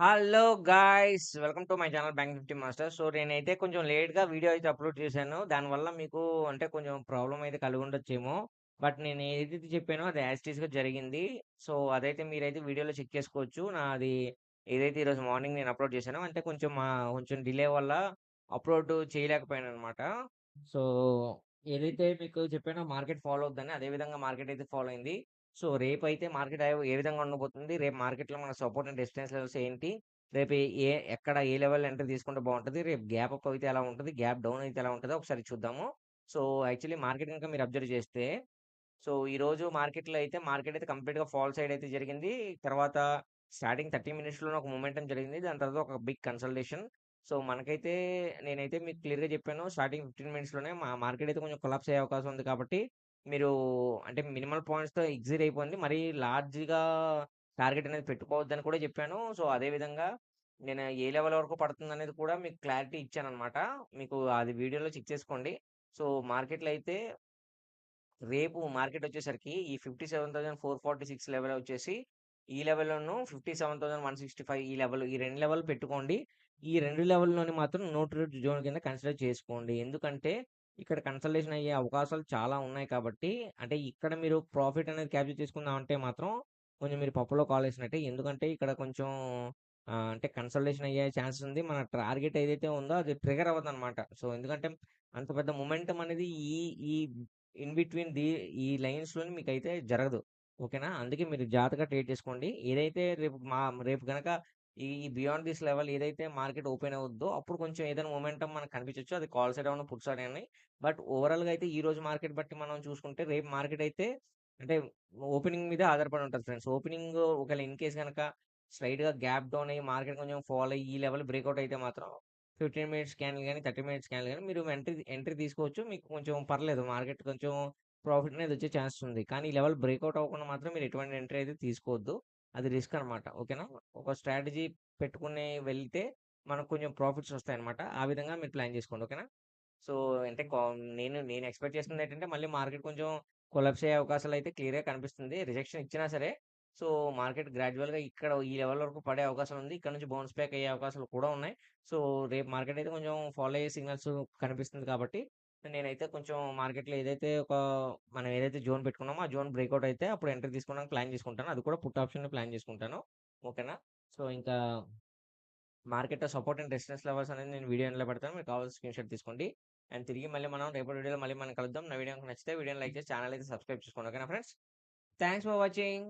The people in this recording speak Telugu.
Hello guys! Welcome to my channel bank Nifty master. So, నేనైతే కొంచెం లేట్‌గా వీడియో అయితే అప్‌లోడ్ చేశాను. దానివల్ల మీకు అంటే కొంచెం ప్రాబ్లమ్ అయితే కలిగుండొచ్చేమో. బట్ నేను ఏదైతే చెప్పానో అది యాజ్ ఇట్ ఈస్‌గా జరిగింది. సో, అదైతే మీరైతే వీడియోలో చెక్ చేసుకోవచ్చు. నాది ఏదైతే ఈరోజు మార్నింగ్ నేను అప్‌లోడ్ చేశానో అంటే కొంచెం డిలే వల్ల అప్‌లోడ్ చేయలేకపోయాననమాట. సో, ఏదైతే మీకు చెప్పానో మార్కెట్ ఫాలో అవుద్దని అదే విధంగా మార్కెట్ అయితే ఫాలో అయింది. సో, రేపైతే మార్కెట్ ఏ విధంగా ఉండబోతుంది? రేపు మార్కెట్‌లో మన సపోర్ట్ అండ్ రెసిస్టెన్స్ లెవెల్స్ ఏంటి? రేపు ఎక్కడ ఏ లెవెల్ ఎంట్రీ తీసుకుంటే బావుంటది? రేపు గ్యాప్ అప్ అయితే ఎలా ఉంటది? గ్యాప్ డౌన్ అయితే ఎలా ఉంటదో ఒకసారి చూద్దాము. సో, యాక్చువల్లీ మార్కెట్ గనుక మీరు అబ్జర్వ్ చేస్తే సో, ఈరోజు మార్కెట్ అయితే కంప్లీట్‌గా ఫాల్ సైడ్ అయితే జరిగింది. తర్వాత స్టార్టింగ్ 30 మినిట్స్‌లోనే ఒక మొమెంటమ్ జరిగింది. దాని తర్వాత ఒక బిగ్ కన్సల్టేషన్. సో, నేనైతే మీకు క్లియర్‌గా చెప్పాను. స్టార్టింగ్ 15 మినిట్స్‌లోనే మార్కెట్ అయితే కొంచెం కొలాప్స్ అయ్యే అవకాశం ఉంది కాబట్టి, మీరు అంటే మినిమల్ పాయింట్స్‌తో ఎగ్జిట్ అయిపోండి. మరీ లార్జ్‌గా టార్గెట్ అనేది పెట్టుకోవద్దని కూడా చెప్పాను. సో, అదే విధంగా నేను ఏ లెవెల్ వరకు పడుతుందనేది కూడా మీకు క్లారిటీ ఇచ్చాననమాట. మీకు అది వీడియోలో చెక్ చేసుకోండి. సో, మార్కెట్‌లో అయితే రేపు మార్కెటొచ్చేసరికి ఈ 57,446 లెవెల్ వచ్చేసి, ఈ లెవెల్‌లోను 57,165 ఈ 2 లెవెల్ పెట్టుకోండి. ఈ 2 లెవెల్‌లోని మాత్రం నో ట్రేడ్ జోన్ కింద కన్సిడర్ చేసుకోండి. ఎందుకంటే, ఇక్కడ కన్సల్టేషన్ అయ్యే అవకాశాలు చాలా ఉన్నాయి కాబట్టి, అంటే ఇక్కడ మీరు ప్రాఫిట్ అనేది క్యాప్చర్ చేసుకుందామంటే మాత్రం, కొంచెం మీరు పప్పులో కాలేసినట్టే. ఎందుకంటే, ఇక్కడ కొంచెం అంటే కన్సల్టేషన్ అయ్యే ఛాన్సెస్ ఉంది. మన టార్గెట్ ఏదైతే ఉందో అది ట్రిగ్గర్ అవ్వదనమాట. సో, ఎందుకంటే, అంత పెద్ద మొమెంటమ్ అనేది ఈ ఈ ఇన్ బిట్వీన్ ఈ లైన్స్‌లోని మీకైతే జరగదు. ఓకేనా? అందుకే మీరు జాగ్రత్తగా ట్రేడ్ చేసుకోండి. ఏదైతే రేపు గనక ఈ బియాండ్ దిస్ లెవెల్ ఏదైతే మార్కెట్ ఓపెన్ అవుద్దో, అప్పుడు కొంచెం ఏదైనా మొమెంటమ్ మనకు కనిపించొచ్చు. అది కాల్ సైడ్ అవ్వను, పుట్ సైడ్ అని. బట్ ఓవరాల్‌గా అయితే ఈ రోజు మార్కెట్ బట్టి మనం చూసుకుంటే, రేపు మార్కెట్ అయితే అంటే ఓపెనింగ్ మీద ఆధారపడి ఉంటది ఫ్రెండ్స్. ఓపెనింగ్ ఒకవేళ ఇన్ కేస్ గనక స్ట్రెయిట్‌గా గ్యాప్ డౌన్ అయ్యి మార్కెట్ కొంచెం ఫాల్ అయ్యి ఈ లెవెల్ బ్రేక్‌ఔట్ అయితే మాత్రం 15 మినిట్స్ క్యాండిల్ గాని, 30 మినిట్స్ క్యాండిల్ గాని మీరు ఎంట్రీ తీసుకోవచ్చు. మీకు కొంచెం పర్లేదు మార్కెట్ కొంచెం ప్రాఫిట్ అనేది వచ్చే ఛాన్సెస్ ఉంది. కానీ ఈ లెవెల్ బ్రేక్‌ఔట్ అవ్వకుండా మాత్రం మీరు ఎటువంటి ఎంట్రీ అయితే తీసుకోవద్దు. అది రిస్క్ అనమాట. ఓకేనా? ఒక స్ట్రాటజీ పెట్టుకొని వెళ్తే మనకు కొంచెం ప్రాఫిట్స్ వస్తాయన్నమాట. ఆ విధంగా మీరు ప్లాన్ చేసుకోండి. ఓకేనా? సో, అంటే నేను ఎక్స్‌పెక్ట్ చేస్తుందేంటంటే, మళ్ళీ మార్కెట్ కొంచెం కొలాప్స్ అయ్యే అవకాశాలయితే క్లియర్‌గా కనిపిస్తుంది. రిజెక్షన్ ఇచ్చినా సరే, సో, మార్కెట్ గ్రాడ్యువల్‌గా ఇక్కడ ఈ లెవెల్ వరకు పడే అవకాశం ఉంది. ఇక్కడ నుంచి బౌన్స్ బ్యాక్ అయ్యే అవకాశాలు కూడా ఉన్నాయి. సో, రేపు మార్కెట్ అయితే కొంచెం ఫాలో అయ్యే సిగ్నల్స్ కనిపిస్తుంది కాబట్టి, నేనైతే కొంచెం మార్కెట్‌లో మనం ఏదైతే జోన్ పెట్టుకున్నామో, ఆ జోన్ బ్రేక్‌ఔట్ అయితే అప్పుడు ఎంట్రీ తీసుకోవడానికి ప్లాన్ చేసుకుంటాను. అది కూడా పుట్ ఆప్షన్‌ని ప్లాన్ చేసుకుంటాను. ఓకేనా? సో, ఇంకా మార్కెట్‌లో సపోర్ట్ అండ్ రెసిస్టెన్స్ లెవెల్స్ అనేది నేను వీడియో ఎండ్‌లో పెడతాను. మీకు కావాల్సిన స్క్రీన్‌షాట్ తీసుకోండి. అండ్ తిరిగి మళ్ళీ మనం రేపటి వీడియోలో మళ్ళీ మనం కలుద్దాం. నా వీడియో గనుక నచ్చితే వీడియోని లైక్ చేసి ఛానల్ అయితే సబ్స్క్రైబ్ చేసుకోండి. ఓకేనా ఫ్రెండ్స్? Thanks for watching.